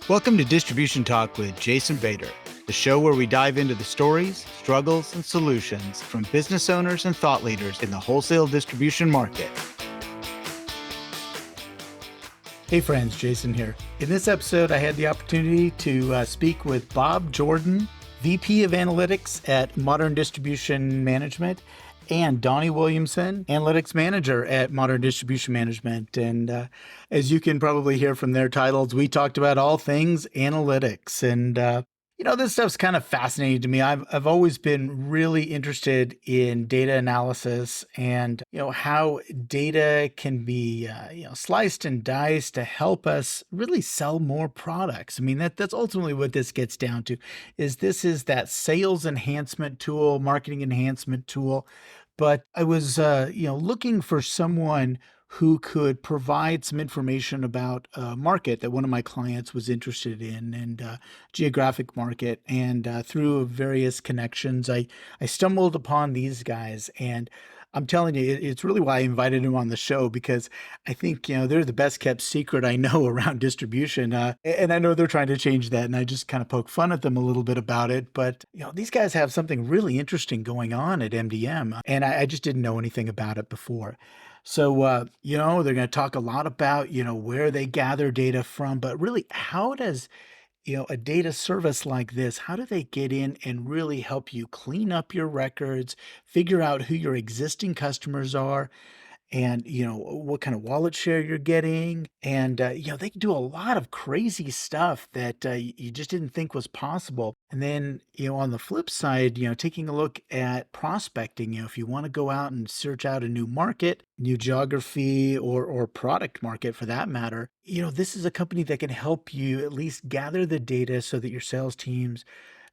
Welcome to Distribution Talk with Jason Bader, the show where we dive into the stories, struggles, and solutions from business owners and thought leaders in the wholesale distribution market. Hey friends, Jason here. In this episode, I had the opportunity to speak with Bob Jordan, VP of Analytics at Modern Distribution Management, and Donnie Williamson, Analytics Manager at Modern Distribution Management. And as you can probably hear from their titles, we talked about all things analytics. And this stuff's kind of fascinating to me. I've always been really interested in data analysis and, how data can be, sliced and diced to help us really sell more products. I mean, that's ultimately what this gets down to, this is that sales enhancement tool, marketing enhancement tool. But I was, looking for someone who could provide some information about a market that one of my clients was interested in, and geographic market. And through various connections, I stumbled upon these guys. And I'm telling you, it's really why I invited them on the show, because I think, they're the best kept secret I know around distribution. And I know they're trying to change that. And I just kind of poke fun at them a little bit about it. But, these guys have something really interesting going on at MDM. And I just didn't know anything about it before. So, they're going to talk a lot about, where they gather data from, but really, how does, a data service like this, how do they get in and really help you clean up your records, figure out who your existing customers are, and what kind of wallet share you're getting? And they can do a lot of crazy stuff that you just didn't think was possible. And then on the flip side, taking a look at prospecting, if you want to go out and search out a new market, new geography, or product market for that matter, this is a company that can help you at least gather the data so that your sales teams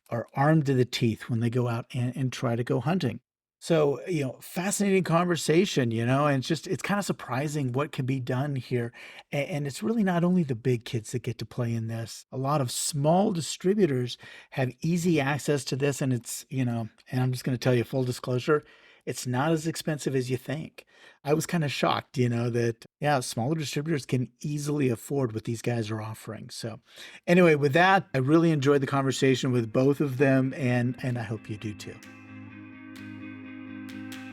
are armed to the teeth when they go out and try to go hunting. So, fascinating conversation, and it's kind of surprising what can be done here. And it's really not only the big kids that get to play in this. A lot of small distributors have easy access to this. And and I'm just going to tell you full disclosure, it's not as expensive as you think. I was kind of shocked, that, yeah, smaller distributors can easily afford what these guys are offering. So anyway, with that, I really enjoyed the conversation with both of them, and I hope you do too.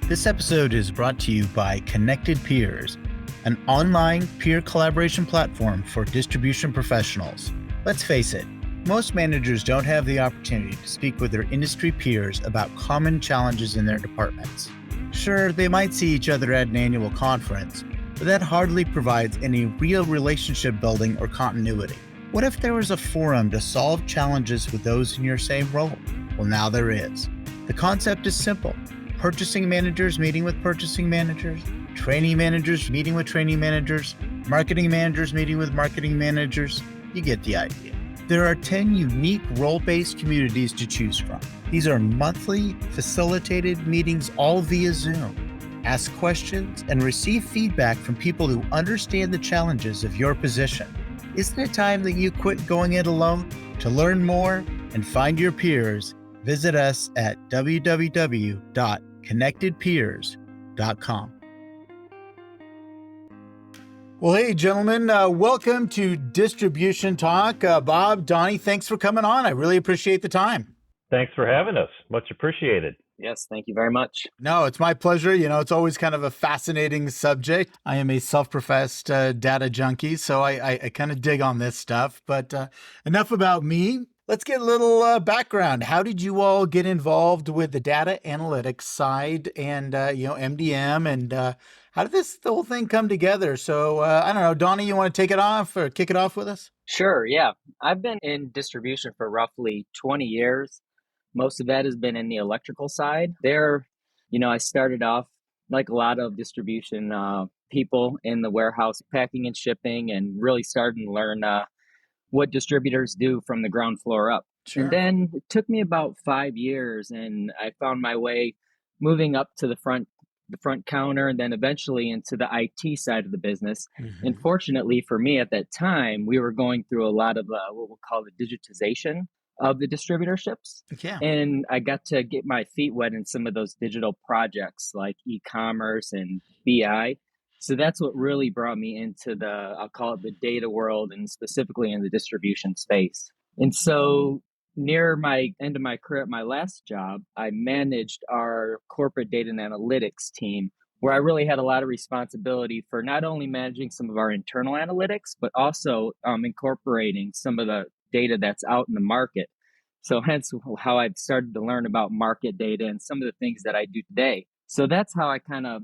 This episode is brought to you by Connected Peers, an online peer collaboration platform for distribution professionals. Let's face it, most managers don't have the opportunity to speak with their industry peers about common challenges in their departments. Sure, they might see each other at an annual conference, but that hardly provides any real relationship building or continuity. What if there was a forum to solve challenges with those in your same role? Well, now there is. The concept is simple. Purchasing managers meeting with purchasing managers, training managers meeting with training managers, marketing managers meeting with marketing managers. You get the idea. There are 10 unique role-based communities to choose from. These are monthly, facilitated meetings all via Zoom. Ask questions and receive feedback from people who understand the challenges of your position. Isn't it time that you quit going it alone? To learn more and find your peers, visit us at www.connectedpeers.com. Well, hey, gentlemen, welcome to Distribution Talk. Bob, Donnie, thanks for coming on. I really appreciate the time. Thanks for having us. Much appreciated. Yes, thank you very much. No, it's my pleasure. It's always kind of a fascinating subject. I am a self-professed data junkie, so I kind of dig on this stuff. But enough about me. Let's get a little background. How did you all get involved with the data analytics side and, MDM, and how did the whole thing come together? So I don't know, Donnie, you want to take it off or kick it off with us? Sure, yeah. I've been in distribution for roughly 20 years. Most of that has been in the electrical side. There, I started off like a lot of distribution people in the warehouse, packing and shipping, and really starting to learn what distributors do from the ground floor up. Sure. And then it took me about 5 years, and I found my way moving up to the front counter, and then eventually into the IT side of the business. Mm-hmm. And fortunately for me at that time, we were going through a lot of what we'll call the digitization of the distributorships. Yeah. And I got to get my feet wet in some of those digital projects like e-commerce and BI. So that's what really brought me into I'll call it the data world, and specifically in the distribution space. And so near my end of my career at my last job, I managed our corporate data and analytics team, where I really had a lot of responsibility for not only managing some of our internal analytics, but also incorporating some of the data that's out in the market. So hence how I've started to learn about market data and some of the things that I do today. So that's how I kind of,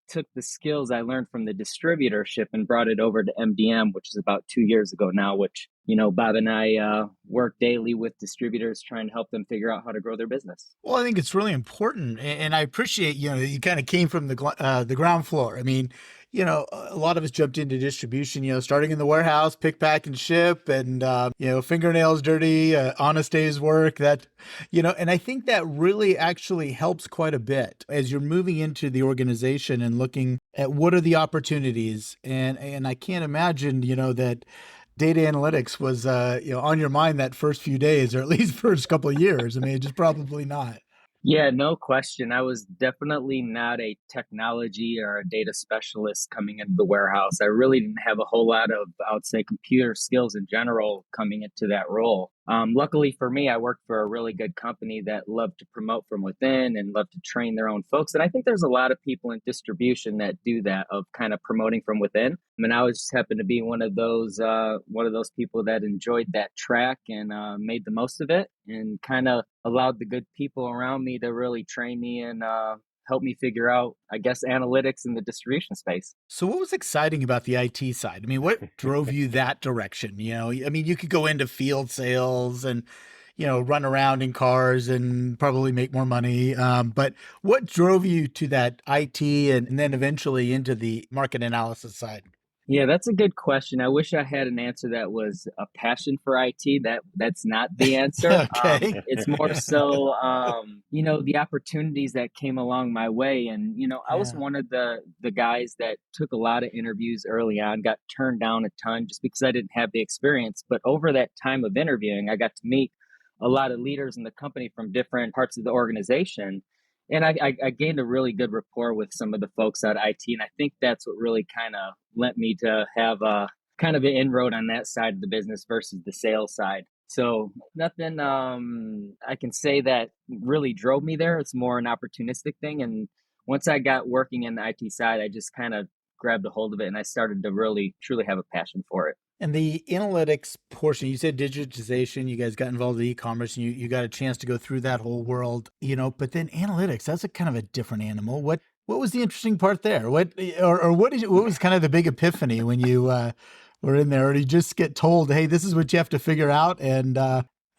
took the skills I learned from the distributorship and brought it over to MDM, which is about 2 years ago now, which, Bob and I work daily with distributors trying to help them figure out how to grow their business. Well, I think it's really important, and I appreciate you kind of came from the ground floor. I mean, a lot of us jumped into distribution, starting in the warehouse, pick, pack, and ship, and fingernails dirty, honest day's work. And I think that really actually helps quite a bit as you're moving into the organization and looking at what are the opportunities. And I can't imagine, that data analytics was on your mind that first few days, or at least first couple of years. I mean, just probably not. Yeah, no question. I was definitely not a technology or a data specialist coming into the warehouse. I really didn't have a whole lot of, I would say, computer skills in general coming into that role. Luckily for me, I worked for a really good company that loved to promote from within and loved to train their own folks. And I think there's a lot of people in distribution that do that, of kind of promoting from within. I mean, I was just happened to be one of those people that enjoyed that track and made the most of it, and kind of allowed the good people around me to really train me and help me figure out, I guess, analytics in the distribution space. So what was exciting about the IT side? I mean, what drove you that direction? I mean, you could go into field sales and, run around in cars and probably make more money. But what drove you to that IT and then eventually into the market analysis side? Yeah, that's a good question. I wish I had an answer that was a passion for IT. That's not the answer. Okay. It's more so, the opportunities that came along my way. And I was Yeah. one of the guys that took a lot of interviews early on, got turned down a ton just because I didn't have the experience. But over that time of interviewing, I got to meet a lot of leaders in the company from different parts of the organization. And I gained a really good rapport with some of the folks at IT. And I think that's what really kind of led me to have a kind of an inroad on that side of the business versus the sales side. So nothing I can say that really drove me there. It's more an opportunistic thing. And once I got working in the IT side, I just kind of grabbed a hold of it and I started to really truly have a passion for it. And the analytics portion, you said digitization, you guys got involved in e-commerce and you got a chance to go through that whole world, but then analytics, that's a kind of a different animal. What was the interesting part there? What was kind of the big epiphany when you were in there? Or did you just get told, hey, this is what you have to figure out? And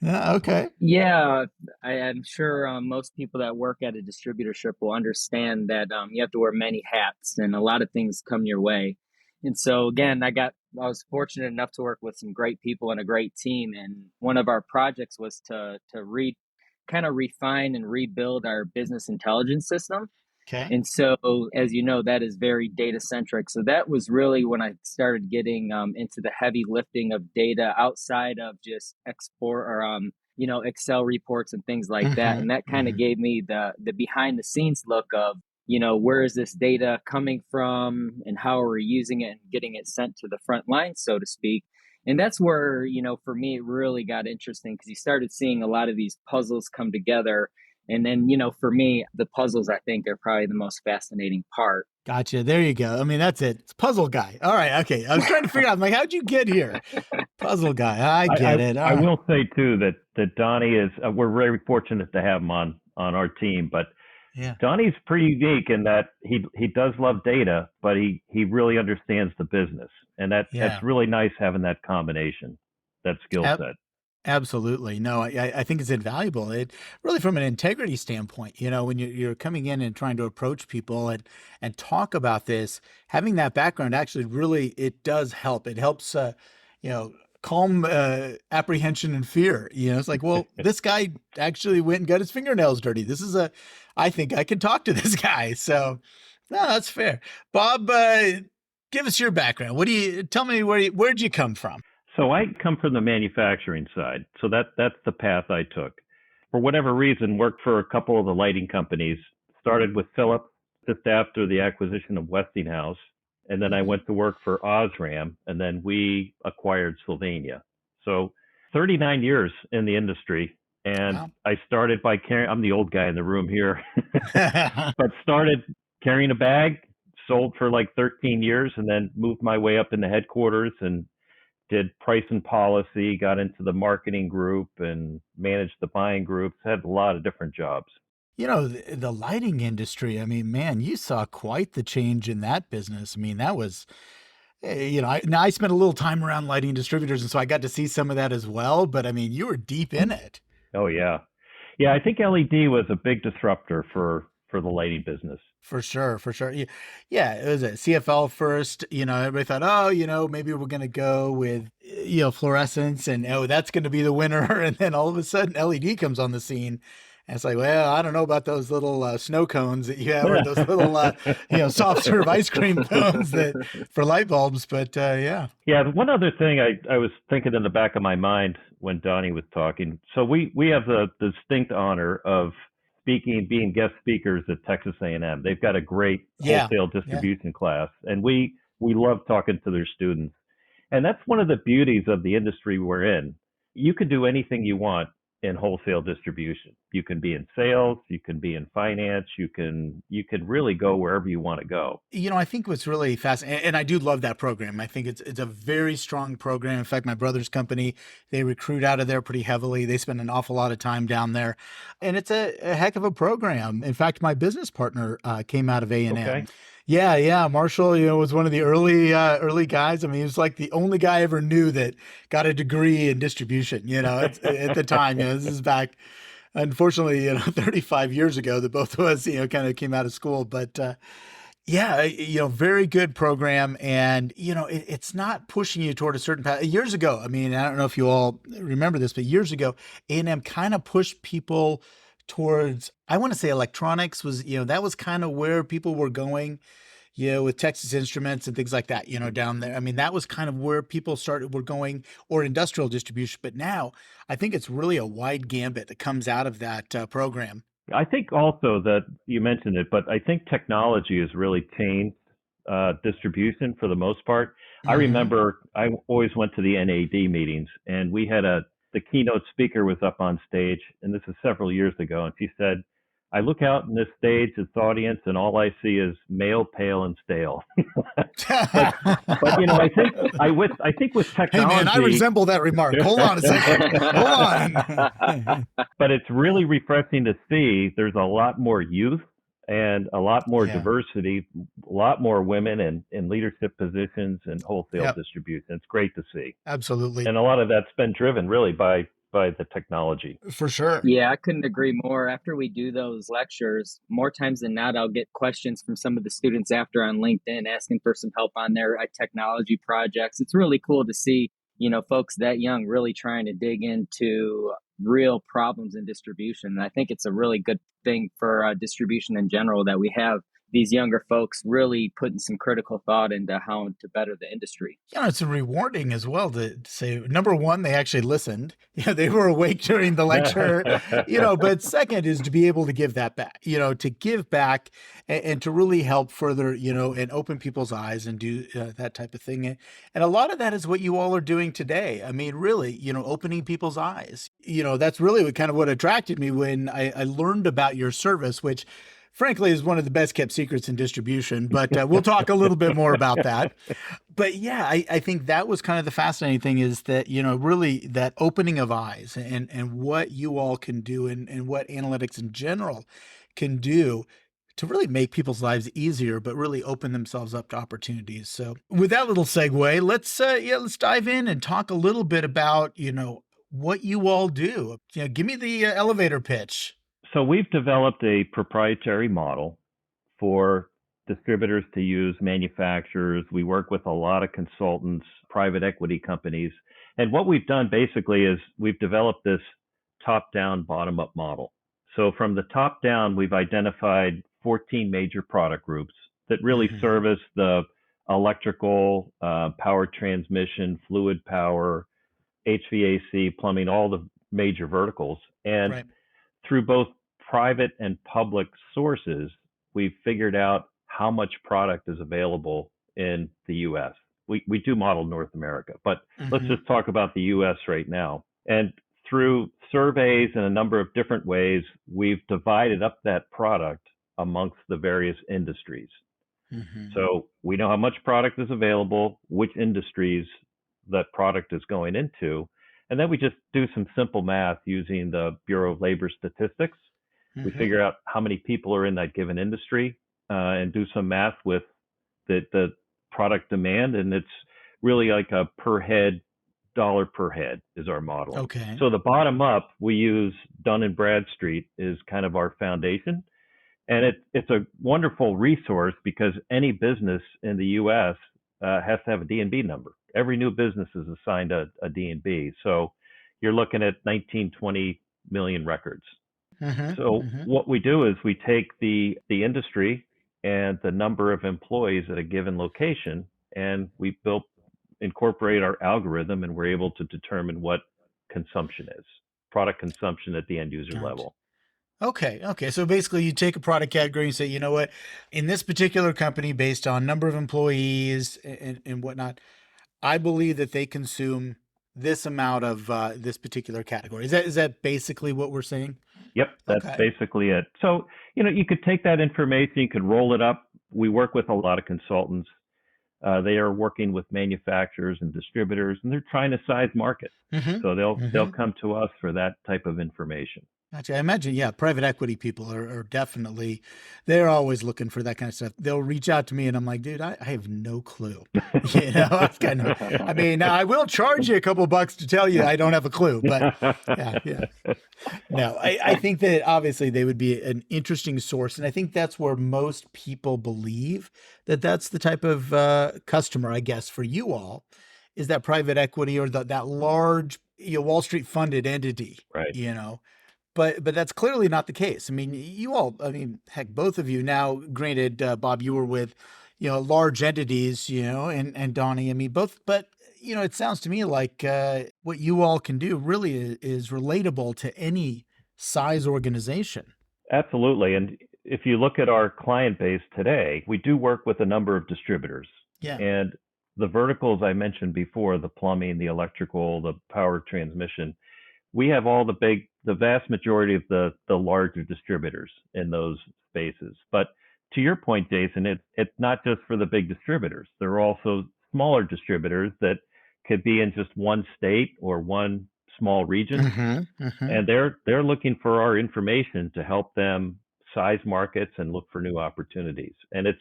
yeah, okay. Yeah, I am sure most people that work at a distributorship will understand that you have to wear many hats and a lot of things come your way. And so again, I was fortunate enough to work with some great people and a great team. And one of our projects was to kind of refine and rebuild our business intelligence system. Okay. And so, as you know, that is very data centric. So that was really when I started getting into the heavy lifting of data outside of just export or Excel reports and things like that. Hmm. And that kind of Hmm. gave me the behind the scenes look of where is this data coming from and how are we using it and getting it sent to the front line, so to speak. And that's where for me it really got interesting, because you started seeing a lot of these puzzles come together. And then, for me, the puzzles, I think, are probably the most fascinating part. Gotcha. There you go. I mean, that's it. It's puzzle guy. All right. Okay. I was trying to figure out, I'm like, how'd you get here? Puzzle guy. I get it. I All right. will say too that Donnie is. We're very fortunate to have him on our team, but Yeah. Donnie's pretty unique in that he does love data, but he really understands the business, and Yeah. that's really nice having that combination, that skill Ab- set. Absolutely. No, I think it's invaluable. It really, from an integrity standpoint, when you're coming in and trying to approach people and talk about this, having that background actually really, it does help. It helps, you know, calm apprehension and fear. It's like, well, this guy actually went and got his fingernails dirty. I think I can talk to this guy. So, no, that's fair. Bob, give us your background. Tell me where'd you come from? So I come from the manufacturing side. So that's the path I took. For whatever reason, worked for a couple of the lighting companies. Started with Philips just after the acquisition of Westinghouse. And then I went to work for Osram, and then we acquired Sylvania. So 39 years in the industry. And Wow. I started by carrying, I'm the old guy in the room here, but started carrying a bag, sold for like 13 years, and then moved my way up in the headquarters and did price and policy, got into the marketing group and managed the buying groups, had a lot of different jobs. The lighting industry, I mean, man, you saw quite the change in that business. I mean, that was, I spent a little time around lighting distributors, and so I got to see some of that as well. But I mean, you were deep in it. Oh yeah. Yeah, I think LED was a big disruptor for the lighting business. For sure, for sure. Yeah, it was a CFL first. Everybody thought, oh, maybe we're going to go with, fluorescence and, oh, that's going to be the winner. And then all of a sudden LED comes on the scene. And it's like, well, I don't know about those little snow cones that you have, or those little, soft serve ice cream cones that for light bulbs. But yeah. Yeah, one other thing I was thinking in the back of my mind when Donnie was talking. So we have the distinct honor of being guest speakers at Texas A&M. They've got a great wholesale distribution class, and we love talking to their students. And that's one of the beauties of the industry we're in. You can do anything you want in wholesale distribution. You can be in sales, you can be in finance, you can really go wherever you want to go. I think what's really fascinating, and I do love that program. I think it's a very strong program. In fact, my brother's company, they recruit out of there pretty heavily. They spend an awful lot of time down there, and it's a heck of a program. In fact, my business partner came out of A&M. Okay. Yeah. Marshall, was one of the early guys. I mean, he was like the only guy I ever knew that got a degree in distribution, at the time. This is back, unfortunately, 35 years ago that both of us, kind of came out of school. But very good program. And, it's not pushing you toward a certain path. Years ago, I mean, I don't know if you all remember this, but years ago, A&M kind of pushed people towards, I want to say electronics was, that was kind of where people were going, with Texas Instruments and things like that, down there. I mean, that was kind of where people were going, or industrial distribution. But now I think it's really a wide gambit that comes out of that program. I think also that you mentioned it, but I think technology has really changed distribution for the most part. Mm-hmm. I remember I always went to the NAD meetings, and we had the keynote speaker was up on stage, and this is several years ago, and she said, I look out in this stage, this audience, and all I see is male, pale, and stale. but I think with technology. Hey man, I resemble that remark. Hold on a second. Hold on. But it's really refreshing to see there's a lot more youth and a lot more diversity, a lot more women in leadership positions and wholesale distribution. It's great to see. Absolutely. And a lot of that's been driven really by the technology. For sure. Yeah, I couldn't agree more. After we do those lectures, more times than not, I'll get questions from some of the students after on LinkedIn asking for some help on their technology projects. It's really cool to see, folks that young really trying to dig into real problems in distribution. And I think it's a really good thing for distribution in general that we have these younger folks really putting some critical thought into how to better the industry. It's rewarding as well to say, number one, they actually listened. They were awake during the lecture, but second is to be able to give that back, to give back and to really help further, and open people's eyes and do that type of thing. And a lot of that is what you all are doing today. I mean, really, opening people's eyes. That's really what attracted me when I learned about your service, which frankly is one of the best kept secrets in distribution, but we'll talk a little bit more about that. But yeah, I think that was kind of the fascinating thing is that, really that opening of eyes and what you all can do and what analytics in general can do to really make people's lives easier, but really open themselves up to opportunities. So with that little segue, let's dive in and talk a little bit about, what you all do. Give me the elevator pitch. So we've developed a proprietary model for distributors to use, manufacturers. We work with a lot of consultants, private equity companies. And what we've done basically is we've developed this top-down, bottom-up model. So from the top down, we've identified 14 major product groups that really service the electrical, power transmission, fluid power, HVAC, plumbing, all the major verticals. And through both private and public sources, we've figured out how much product is available in the US. We do model North America, but let's Mm-hmm. just talk about the US right now. And through surveys and a number of different ways, we've divided up that product amongst the various industries. Mm-hmm. So we know how much product is available, which industries that product is going into, and then we just do some simple math using the Bureau of Labor Statistics. We Mm-hmm. figure out how many people are in that given industry and do some math with the product demand, and it's really like a per head, dollar per head is our modeling. Okay. So the bottom up, we use Dun and Bradstreet is kind of our foundation. And it's a wonderful resource because any business in the U.S. Has to have a D&B number. Every new business is assigned a D&B. So you're looking at 19, 20 million records. Mm-hmm. So Mm-hmm. what we do is we take the industry and the number of employees at a given location, and we incorporate our algorithm, and we're able to determine what consumption is, product consumption at the end user Gotcha. level. Okay. Okay. So basically, you take a product category and say, you know what, in this particular company, based on number of employees and whatnot, I believe that they consume this amount of this particular category. Is that basically what we're saying? Yep, that's Okay. basically it. So, you could take that information, you could roll it up. We work with a lot of consultants. They are working with manufacturers and distributors, and they're trying to size market. So Mm-hmm. they'll Mm-hmm. come to us for that type of information. Gotcha. I imagine, yeah, private equity people are definitely, they're always looking for that kind of stuff. They'll reach out to me and I'm like, dude, I have no clue. It's kind of, I mean, I will charge you a couple bucks to tell you I don't have a clue, but yeah, yeah. No, I think that obviously they would be an interesting source. And I think that's where most people believe that that's the type of customer, I guess, for you all, is that private equity or that large, Wall Street funded entity, Right. But that's clearly not the case. I mean, you all, I mean, heck, both of you now, granted, Bob, you were with, large entities, and Donnie, I mean, both, but, it sounds to me like what you all can do really is relatable to any size organization. Absolutely. And if you look at our client base today, we do work with a number of distributors. Yeah. And the verticals I mentioned before, the plumbing, the electrical, the power transmission, we have the vast majority of the larger distributors in those spaces. But to your point, Jason, it's not just for the big distributors. There are also smaller distributors that could be in just one state or one small region, Mm-hmm. Mm-hmm. and they're looking for our information to help them size markets and look for new opportunities. And it's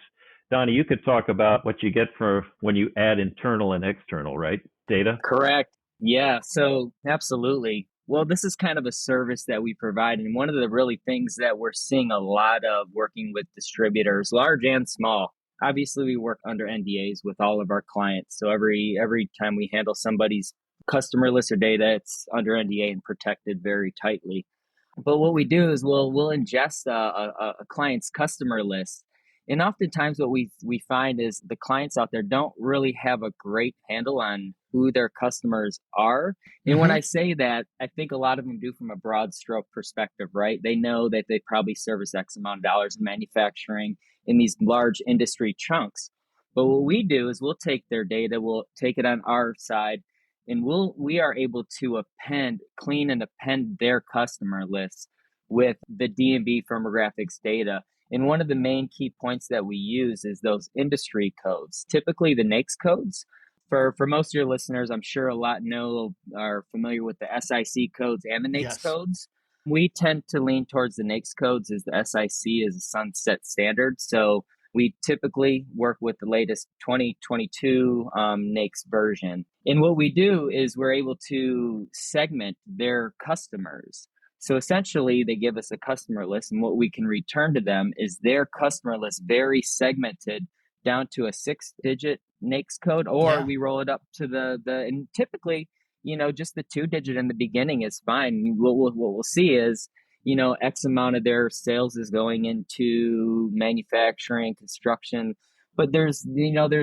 Donnie, you could talk about what you get for when you add internal and external, right? Data. Correct. Yeah. So absolutely. Well, this is kind of a service that we provide. And one of the really things that we're seeing a lot of working with distributors, large and small. Obviously, we work under NDAs with all of our clients. So every time we handle somebody's customer list or data, it's under NDA and protected very tightly. But what we do is we'll ingest a client's customer list, and oftentimes what we find is the clients out there don't really have a great handle on who their customers are. And when Mm-hmm. I say that, I think a lot of them do from a broad stroke perspective, right? They know that they probably service X amount of dollars in manufacturing in these large industry chunks. But what we do is we'll take their data, we'll take it on our side, and we are able to clean and append their customer lists with the D&B firmographics data. And one of the main key points that we use is those industry codes, typically the NAICS codes. For most of your listeners, I'm sure a lot are familiar with the SIC codes and the NAICS Yes. codes. We tend to lean towards the NAICS codes, as the SIC is a sunset standard. So we typically work with the latest 2022 NAICS version. And what we do is we're able to segment their customers. So essentially, they give us a customer list, and what we can return to them is their customer list, very segmented down to a 6-digit NAICS code, or Yeah. we roll it up to and typically, just the 2-digit in the beginning is fine. What we'll see is, X amount of their sales is going into manufacturing, construction. But there's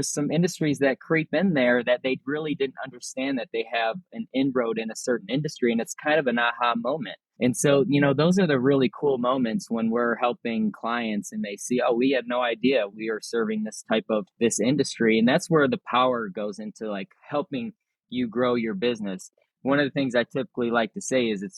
some industries that creep in there that they really didn't understand that they have an inroad in a certain industry, and it's kind of an aha moment. And so, those are the really cool moments when we're helping clients and they see, oh, we had no idea we are serving this industry. And that's where the power goes into like helping you grow your business. One of the things I typically like to say is if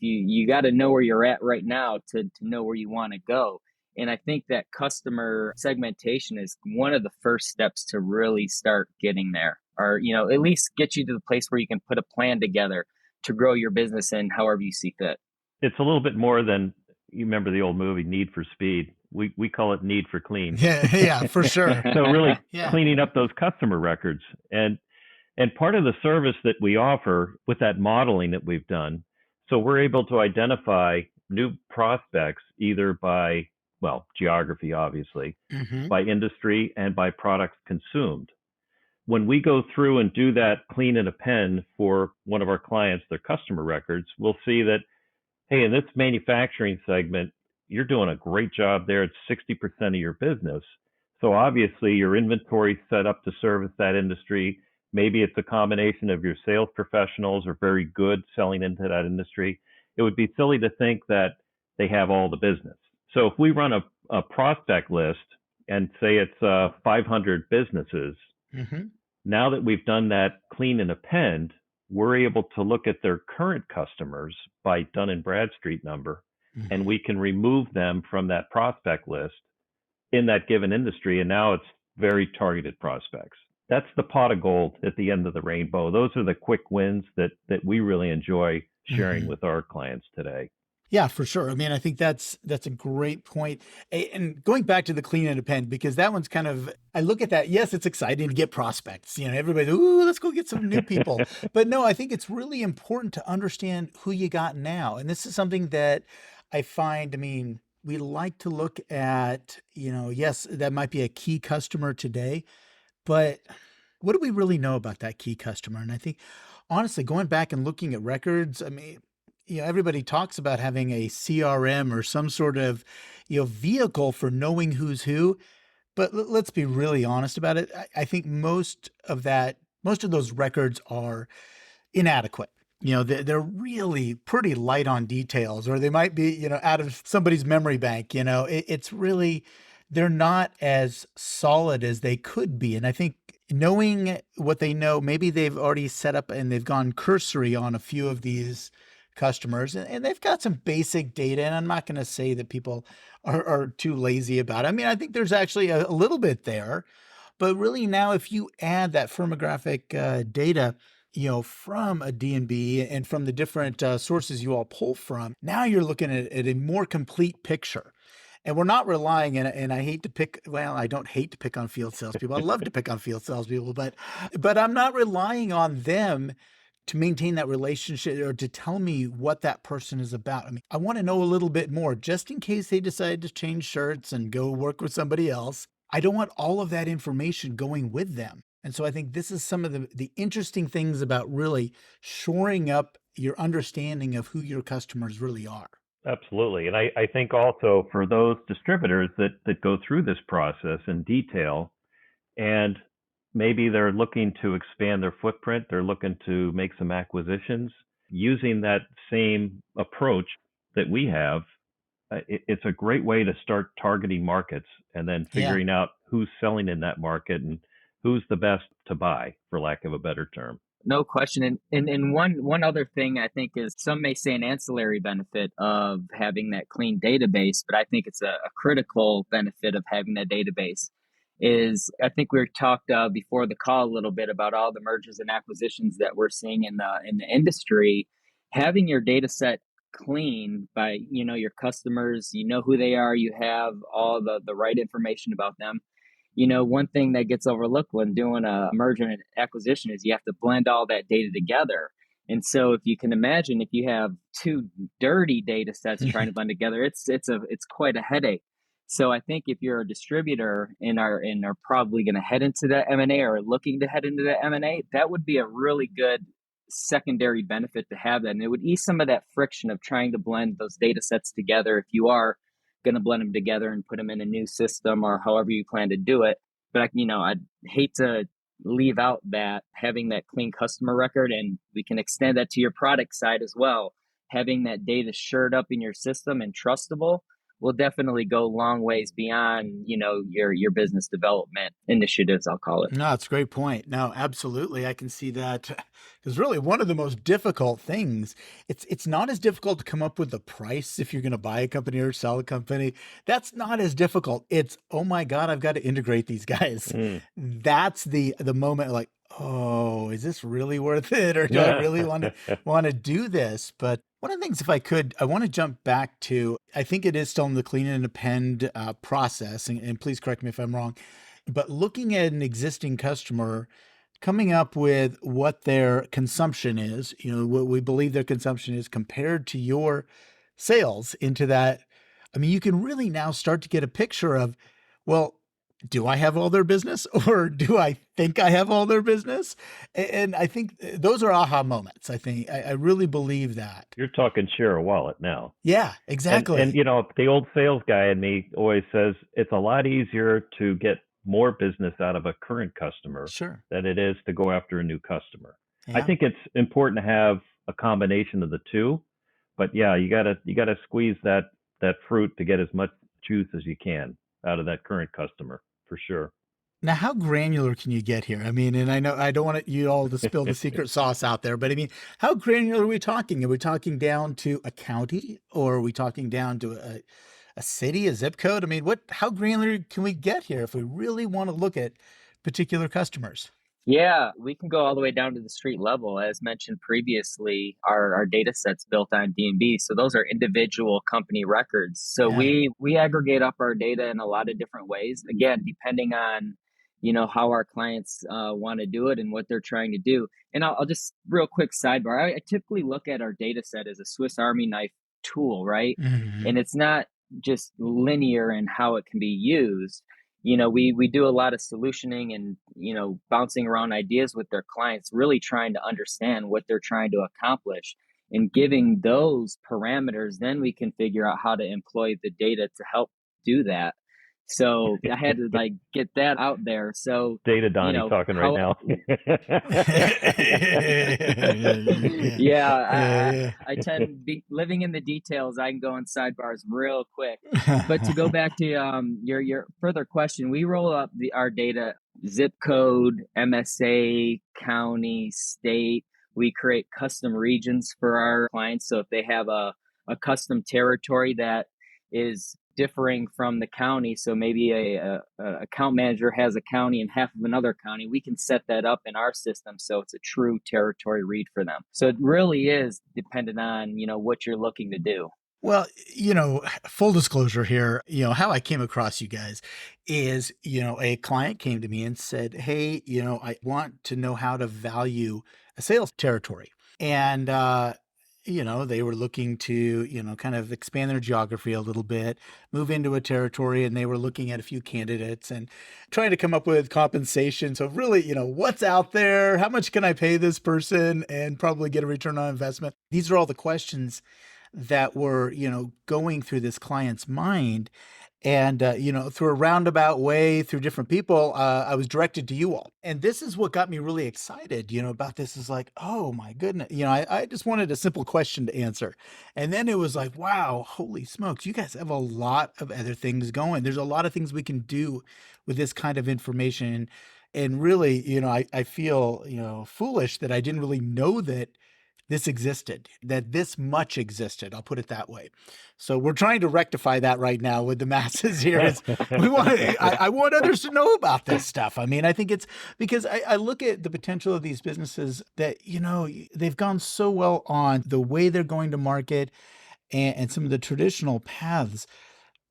you got to know where you're at right now to know where you want to go. And I think that customer segmentation is one of the first steps to really start getting there, or, at least get you to the place where you can put a plan together to grow your business in however you see fit. It's a little bit more than, you remember the old movie Need for Speed. We call it Need for Clean. Yeah, for sure. So really cleaning up those customer records. And part of the service that we offer with that modeling that we've done, so we're able to identify new prospects either by, geography, obviously, by industry and by products consumed. When we go through and do that clean and append for one of our clients, their customer records, we'll see that, hey, in this manufacturing segment, you're doing a great job there. It's 60% of your business. So obviously your inventory set up to service that industry. Maybe it's a combination of your sales professionals are very good selling into that industry. It would be silly to think that they have all the business. So if we run a prospect list and say it's 500 businesses, now that we've done that clean and append, we're able to look at their current customers by Dun and Bradstreet number, and we can remove them from that prospect list in that given industry. And now it's very targeted prospects. That's the pot of gold at the end of the rainbow. Those are the quick wins that we really enjoy sharing with our clients today. Yeah, for sure. I mean, I think that's a great point. And going back to the clean and append, because that one's kind of, I look at that. Yes, it's exciting to get prospects. Everybody, ooh, let's go get some new people. But no, I think it's really important to understand who you got now. And this is something that I find, we like to look at, yes, that might be a key customer today, but what do we really know about that key customer? And I think, honestly, going back and looking at records, everybody talks about having a CRM or some sort of, vehicle for knowing who's who. But let's be really honest about it. I think most of those records are inadequate. They're really pretty light on details, or they might be, out of somebody's memory bank. It's really, they're not as solid as they could be. And I think knowing what they know, maybe they've already set up and they've gone cursory on a few of these customers, and they've got some basic data. And I'm not going to say that people are too lazy about it. I think there's actually a little bit there, but really now if you add that firmographic data, from a D&B and from the different sources you all pull from, now you're looking at a more complete picture. And we're not relying, and I hate to pick, I don't hate to pick on field salespeople. I love to pick on field salespeople, but I'm not relying on them to maintain that relationship or to tell me what that person is about. I want to know a little bit more just in case they decide to change shirts and go work with somebody else. I don't want all of that information going with them. And so I think this is some of the interesting things about really shoring up your understanding of who your customers really are. Absolutely. And I think also for those distributors that go through this process in detail, and maybe they're looking to expand their footprint, they're looking to make some acquisitions, using that same approach that we have, it's a great way to start targeting markets and then figuring out who's selling in that market and who's the best to buy, for lack of a better term. No question. And one other thing I think is, some may say an ancillary benefit of having that clean database, but I think it's a critical benefit of having that database is, I think we talked before the call a little bit about all the mergers and acquisitions that we're seeing in the industry. Having your data set clean by, your customers, who they are, you have all the right information about them. One thing that gets overlooked when doing a merger and acquisition is you have to blend all that data together. And so if you can imagine, if you have two dirty data sets trying to blend together, it's quite a headache. So I think if you're a distributor and are probably going to head into that M&A or looking to head into that M&A, that would be a really good secondary benefit to have that. And it would ease some of that friction of trying to blend those data sets together if you are going to blend them together and put them in a new system or however you plan to do it. But I'd hate to leave out that having that clean customer record, and we can extend that to your product side as well. Having that data shored up in your system and trustable will definitely go long ways beyond, your business development initiatives, I'll call it. No, it's a great point. No, absolutely. I can see that because really one of the most difficult things, it's not as difficult to come up with the price if you're going to buy a company or sell a company. That's not as difficult. It's, oh my God, I've got to integrate these guys. Mm. That's the moment like, oh, is this really worth it? Or do I really want to do this? But one of the things, if I could, I want to jump back to, I think it is still in the clean and append process, and please correct me if I'm wrong, but looking at an existing customer, coming up with what their consumption is, what we believe their consumption is compared to your sales into that. I mean, you can really now start to get a picture of, well, do I have all their business or do I think I have all their business? And I think those are aha moments. I really believe that. You're talking share a wallet now. Yeah, exactly. And the old sales guy in me always says it's a lot easier to get more business out of a current customer Sure. than it is to go after a new customer. Yeah. I think it's important to have a combination of the two, but yeah, you gotta squeeze that fruit to get as much juice as you can out of that current customer, for sure. Now, how granular can you get here? I mean, and I know I don't want you all to spill the secret sauce out there, but I mean, how granular are we talking? Are we talking down to a county, or are we talking down to a city, a zip code? I mean, how granular can we get here if we really want to look at particular customers? Yeah, we can go all the way down to the street level. As mentioned previously, our data set's built on D&B. So those are individual company records. So Yeah. we aggregate up our data in a lot of different ways. Again, depending on, how our clients want to do it and what they're trying to do. And I'll just real quick sidebar. I typically look at our data set as a Swiss Army knife tool, right? Mm-hmm. And it's not just linear in how it can be used. We do a lot of solutioning and, bouncing around ideas with their clients, really trying to understand what they're trying to accomplish, and giving those parameters, then we can figure out how to employ the data to help do that. So I had to get that out there. So Data Donnie talking right now. Yeah, I tend to be living in the details. I can go in sidebars real quick. But to go back to your further question, we roll up our data, zip code, MSA, county, state. We create custom regions for our clients. So if they have a custom territory that is differing from the county, so maybe a account manager has a county and half of another county, we can set that up in our system so it's a true territory read for them. So it really is dependent on what you're looking to do. Well, full disclosure here, how I came across you guys is, a client came to me and said, hey, I want to know how to value a sales territory. And, they were looking to, kind of expand their geography a little bit, move into a territory, and they were looking at a few candidates and trying to come up with compensation. So really, what's out there? How much can I pay this person and probably get a return on investment? These are all the questions that were, going through this client's mind. And, through a roundabout way, through different people, I was directed to you all. And this is what got me really excited, about this is like, oh my goodness, I just wanted a simple question to answer. And then it was like, wow, holy smokes, you guys have a lot of other things going. There's a lot of things we can do with this kind of information. And really, I feel, foolish that I didn't really know that this existed, that this much existed. I'll put it that way. So we're trying to rectify that right now with the masses here. I want others to know about this stuff. I mean, I think it's because I look at the potential of these businesses that, they've gone so well on the way they're going to market and some of the traditional paths.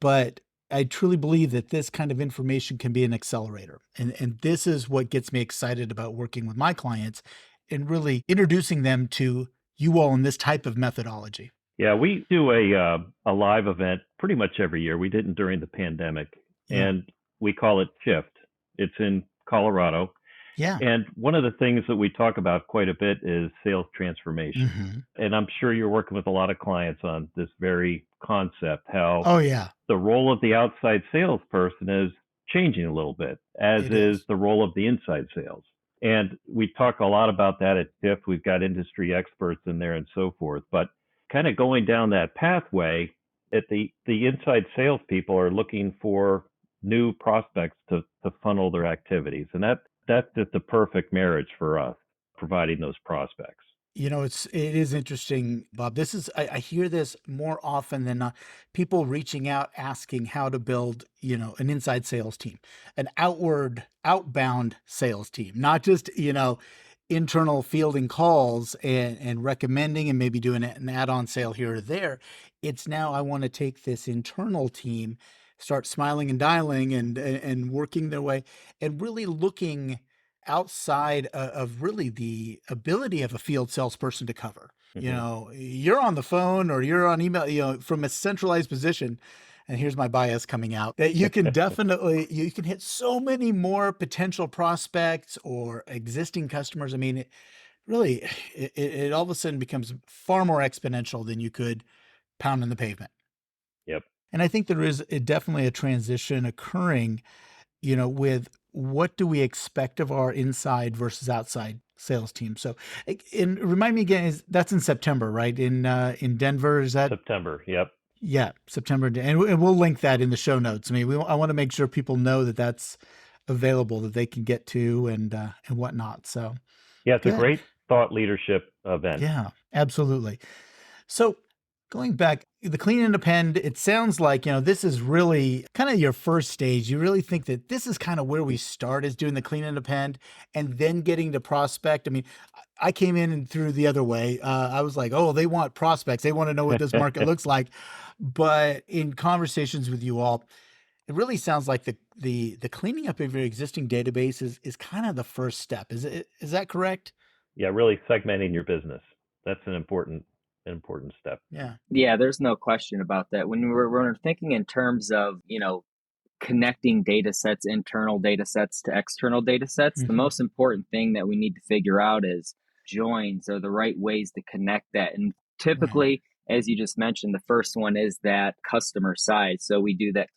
But I truly believe that this kind of information can be an accelerator. And this is what gets me excited about working with my clients and really introducing them to you all in this type of methodology. Yeah, we do a live event pretty much every year. We didn't during the pandemic, and we call it Shift. It's in Colorado. Yeah. And one of the things that we talk about quite a bit is sales transformation. Mm-hmm. And I'm sure you're working with a lot of clients on this very concept, how Oh, yeah. the role of the outside salesperson is changing a little bit, as It is is. the role of the inside sales. And we talk a lot about that at TIFF. We've got industry experts in there and so forth. But kind of going down that pathway, the inside salespeople are looking for new prospects to funnel their activities. And that's just the perfect marriage for us, providing those prospects. It is interesting, Bob. I hear this more often than not. People reaching out asking how to build, an inside sales team, an outbound sales team, not just, internal fielding calls and recommending and maybe doing an add-on sale here or there. It's now I want to take this internal team, start smiling and dialing and working their way and really looking outside of really the ability of a field salesperson to cover. Mm-hmm. You're on the phone or you're on email, from a centralized position. And here's my bias coming out that you can you can hit so many more potential prospects or existing customers. I mean, it all of a sudden becomes far more exponential than you could pound on the pavement. Yep. And I think there is definitely a transition occurring, with what do we expect of our inside versus outside sales team. So, and remind me again, that's in September, right? In Denver, is that? September. Yep. Yeah, September, and we'll link that in the show notes. I mean, I want to make sure people know that that's available, that they can get to and whatnot. So, yeah, it's good. A great thought leadership event. Yeah, absolutely. So going back, the clean and append, it sounds like, this is really kind of your first stage. You really think that this is kind of where we start, is doing the clean and append and then getting to prospect. I mean, I came in and through the other way. I was like, oh, they want prospects. They want to know what this market looks like. But in conversations with you all, it really sounds like the cleaning up of your existing database is kind of the first step. Is that correct? Yeah, really segmenting your business. That's an important step. Yeah, there's no question about that. When we're thinking in terms of, connecting data sets, internal data sets to external data sets, the most important thing that we need to figure out is joins or the right ways to connect that. And typically, as you just mentioned, the first one is that customer side. So we do that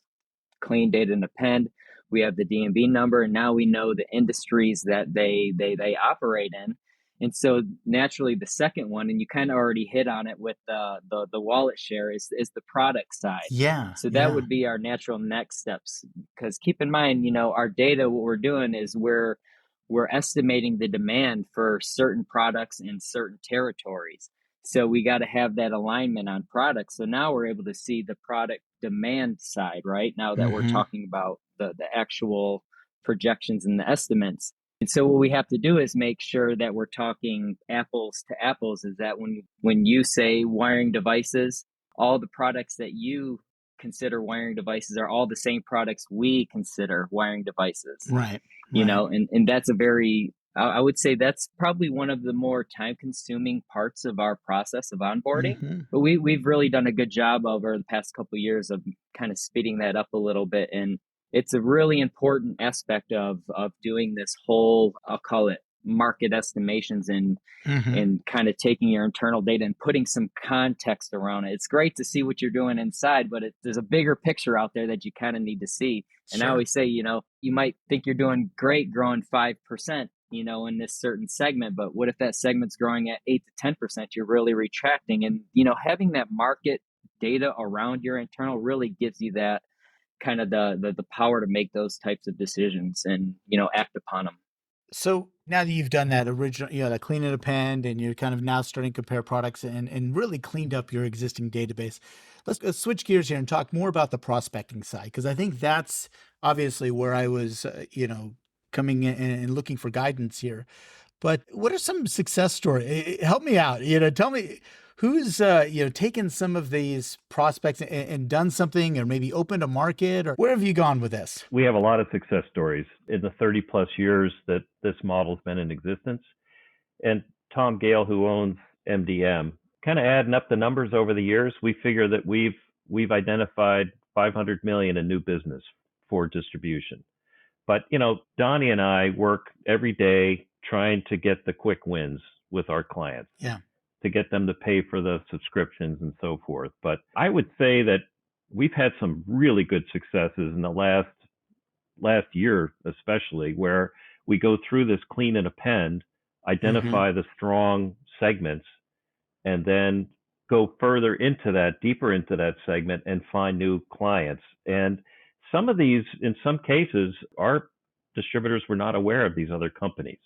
clean data and append. We have the D&B number, and now we know the industries that they operate in. And so naturally, the second one, and you kind of already hit on it with the wallet share, is the product side. Yeah. So that would be our natural next steps. Because keep in mind, our data, what we're doing is we're estimating the demand for certain products in certain territories. So we got to have that alignment on products. So now we're able to see the product demand side, right? Now that we're talking about the actual projections and the estimates. And so what we have to do is make sure that we're talking apples to apples, is that when you say wiring devices, all the products that you consider wiring devices are all the same products we consider wiring devices. Right. And that's I would say that's probably one of the more time-consuming parts of our process of onboarding. But we've really done a good job over the past couple of years of kind of speeding that up a little bit. And it's a really important aspect of doing this whole, I'll call it market estimations and kind of taking your internal data and putting some context around it. It's great to see what you're doing inside, but there's a bigger picture out there that you kind of need to see. And I always say, you might think you're doing great growing 5%, in this certain segment, but what if that segment's growing at 8 to 10%? You're really retracting. And, having that market data around your internal really gives you that kind of the power to make those types of decisions and, act upon them. So now that you've done that original, that clean and append, and you're kind of now starting to compare products and really cleaned up your existing database, let's switch gears here and talk more about the prospecting side, because I think that's obviously where I was, coming in and looking for guidance here. But what are some success stories? Help me out. Tell me who's taken some of these prospects and done something, or maybe opened a market, or where have you gone with this? We have a lot of success stories in the 30 plus years that this model's been in existence. And Tom Gale, who owns MDM, kind of adding up the numbers over the years, we figure that we've identified 500 million in new business for distribution. But, Donnie and I work every day trying to get the quick wins with our clients. Yeah. To get them to pay for the subscriptions and so forth. But I would say that we've had some really good successes in the last last year, especially, where we go through this clean and append, Hmm. identify the strong segments, and then go further into that, deeper into that segment and find new clients. And some of these, in some cases, our distributors were not aware of these other companies.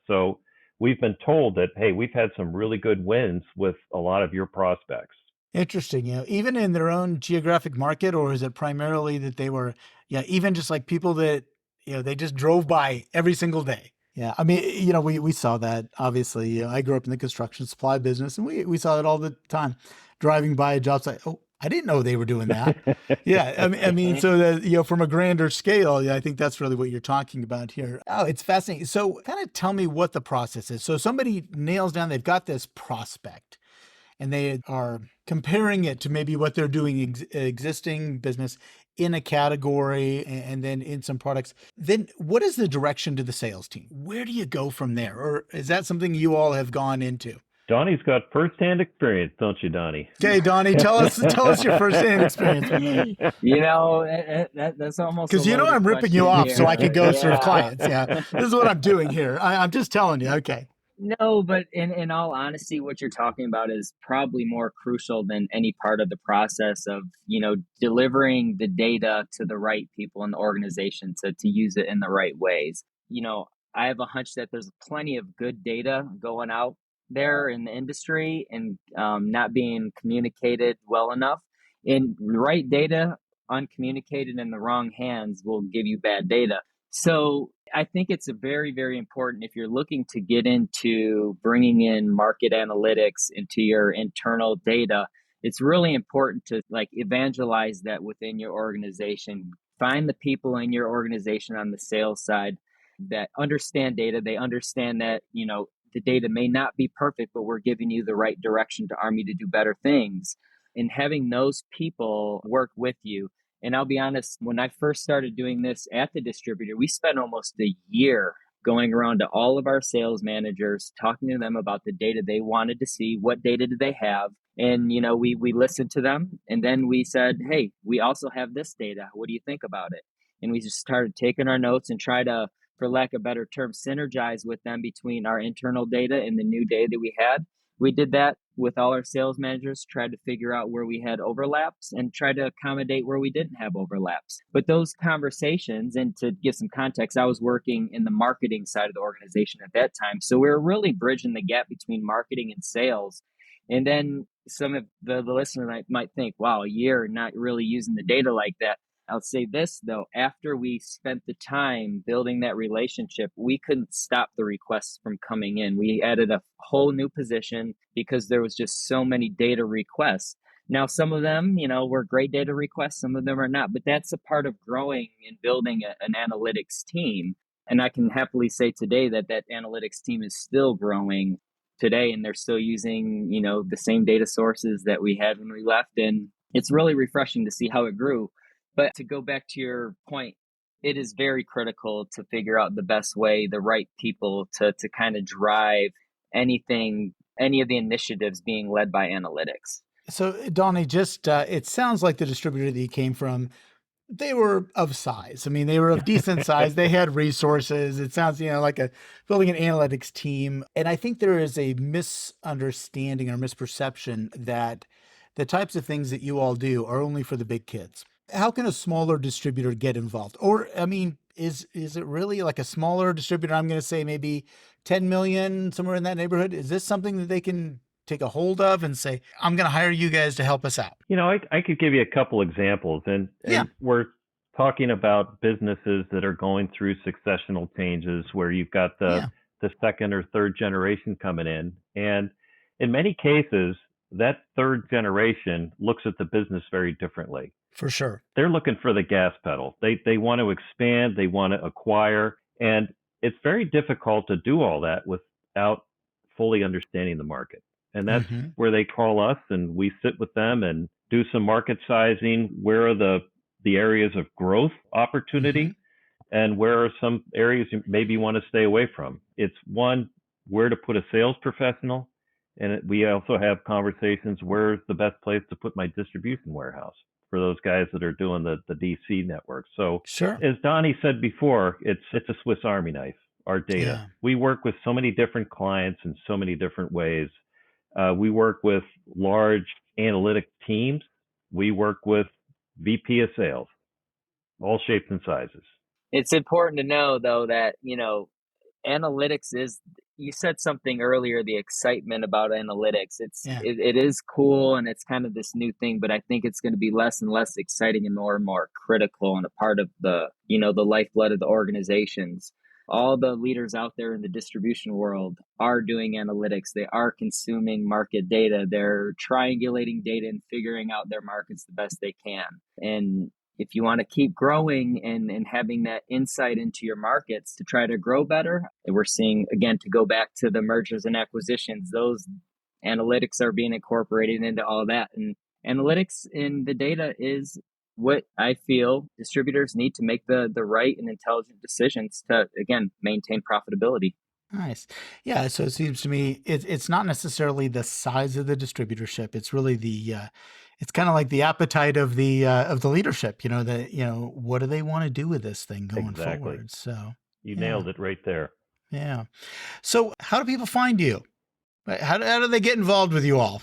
So we've been told that, hey, we've had some really good wins with a lot of your prospects. Interesting. Even in their own geographic market, or is it primarily that they were, even just like people that, they just drove by every single day? Yeah. I mean, we saw that obviously. I grew up in the construction supply business, and we saw it all the time, driving by a job site. Oh, I didn't know they were doing that. Yeah. I mean, so that, from a grander scale, I think that's really what you're talking about here. Oh, it's fascinating. So kind of tell me what the process is. So somebody nails down, they've got this prospect, and they are comparing it to maybe what they're doing existing business in a category, and then in some products. Then what is the direction to the sales team? Where do you go from there? Or is that something you all have gone into? Donnie's got firsthand experience, don't you, Donnie? Okay, Donnie, tell us your firsthand experience with that. That's almost a Because loaded I'm ripping you question off so here. I can go serve Yeah. clients. Yeah, this is what I'm doing here. I'm just telling you. Okay. No, but in all honesty, what you're talking about is probably more crucial than any part of the process of, delivering the data to the right people in the organization to use it in the right ways. I have a hunch that there's plenty of good data going out there in the industry and not being communicated well enough. And the right data, uncommunicated in the wrong hands, will give you bad data. So I think it's a very, very important if you're looking to get into bringing in market analytics into your internal data. It's really important to evangelize that within your organization. Find the people in your organization on the sales side that understand data. They understand that, the data may not be perfect, but we're giving you the right direction to arm you to do better things. And having those people work with you. And I'll be honest, when I first started doing this at the distributor, we spent almost a year going around to all of our sales managers, talking to them about the data they wanted to see. What data do they have? And, we listened to them. And then we said, hey, we also have this data. What do you think about it? And we just started taking our notes and try to, for lack of a better term, synergize with them between our internal data and the new data that we had. We did that with all our sales managers, tried to figure out where we had overlaps and try to accommodate where we didn't have overlaps. But those conversations, and to give some context, I was working in the marketing side of the organization at that time. So we were really bridging the gap between marketing and sales. And then some of the listener might think, wow, a year not really using the data like that. I'll say this though, after we spent the time building that relationship, we couldn't stop the requests from coming in. We added a whole new position because there was just so many data requests. Now, some of them, were great data requests, some of them are not, but that's a part of growing and building an analytics team. And I can happily say today that analytics team is still growing today, and they're still using, the same data sources that we had when we left. And it's really refreshing to see how it grew. But to go back to your point, it is very critical to figure out the best way, the right people to kind of drive any of the initiatives being led by analytics. So, Donnie, just it sounds like the distributor that you came from, they were of size. I mean, they were of decent size. They had resources. It sounds, like building an analytics team. And I think there is a misunderstanding or misperception that the types of things that you all do are only for the big kids. How can a smaller distributor get involved? Or, I mean, is it really like a smaller distributor? I'm going to say maybe 10 million, somewhere in that neighborhood. Is this something that they can take a hold of and say, I'm going to hire you guys to help us out? I could give you a couple examples, and Yeah. we're talking about businesses that are going through successional changes where you've got the second or third generation coming in. And in many cases, that third generation looks at the business very differently. For sure. They're looking for the gas pedal. They want to expand, they want to acquire, and it's very difficult to do all that without fully understanding the market. And that's where they call us, and we sit with them and do some market sizing. Where are the areas of growth opportunity, and where are some areas you maybe want to stay away from? It's one, where to put a sales professional. And we also have conversations, where's the best place to put my distribution warehouse? for those guys that are doing the DC network. So Sure. as Donnie said before, it's a Swiss Army knife, our data. Yeah. We work with so many different clients in so many different ways. We work with large analytic teams. We work with VP of sales, all shapes and sizes. It's important to know, though, that, analytics is, you said something earlier, the excitement about analytics. Yeah. It is cool, and it's kind of this new thing, but I think it's going to be less and less exciting and more critical and a part of the, the lifeblood of the organizations. All the leaders out there in the distribution world are doing analytics. They are consuming market data. They're triangulating data and figuring out their markets the best they can. And if you want to keep growing and having that insight into your markets to try to grow better, we're seeing, again, to go back to the mergers and acquisitions, those analytics are being incorporated into all that. And analytics in the data is what I feel distributors need to make the right and intelligent decisions to, again, maintain profitability. Nice. Yeah. So it seems to me it's not necessarily the size of the distributorship. It's really it's kind of like the appetite of the leadership, what do they want to do with this thing going forward? So you nailed it right there. Yeah. So how do people find you? How do they get involved with you all?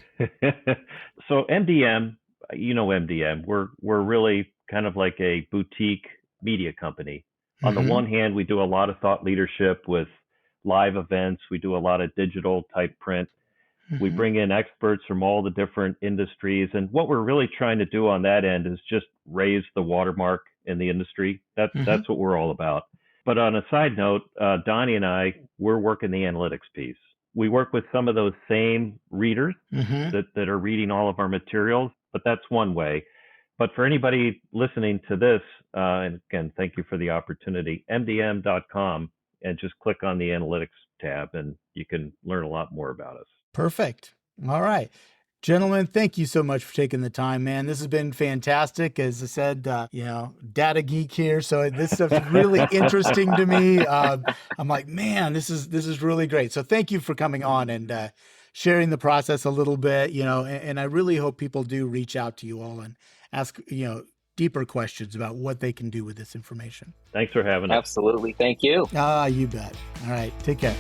So MDM, MDM, we're really kind of like a boutique media company. On the one hand, we do a lot of thought leadership with live events. We do a lot of digital type print. We bring in experts from all the different industries. And what we're really trying to do on that end is just raise the watermark in the industry. That's what we're all about. But on a side note, Donnie and we're working the analytics piece. We work with some of those same readers that are reading all of our materials, but that's one way. But for anybody listening to this, and again, thank you for the opportunity, mdm.com, and just click on the analytics tab and you can learn a lot more about us. Perfect. All right. Gentlemen, thank you so much for taking the time, man. This has been fantastic. As I said, data geek here. So this stuff's really interesting to me. I'm like, man, this is really great. So thank you for coming on and sharing the process a little bit, and I really hope people do reach out to you all and ask, deeper questions about what they can do with this information. Thanks for having us. Absolutely. Thank you. You bet. All right. Take care.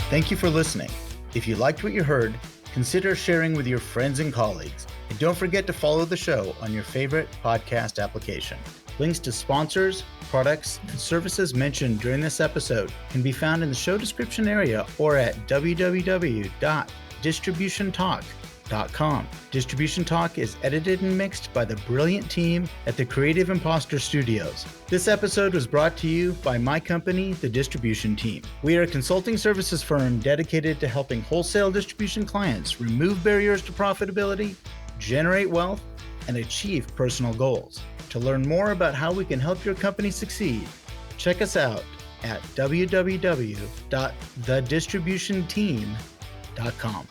Thank you for listening. If you liked what you heard, consider sharing with your friends and colleagues. And don't forget to follow the show on your favorite podcast application. Links to sponsors, products, and services mentioned during this episode can be found in the show description area or at www.distributiontalk.com. Distribution Talk is edited and mixed by the brilliant team at the Creative Impostor Studios. This episode was brought to you by my company, the Distribution Team. We are a consulting services firm dedicated to helping wholesale distribution clients remove barriers to profitability, generate wealth, and achieve personal goals. To learn more about how we can help your company succeed, check us out at www.thedistributionteam.com.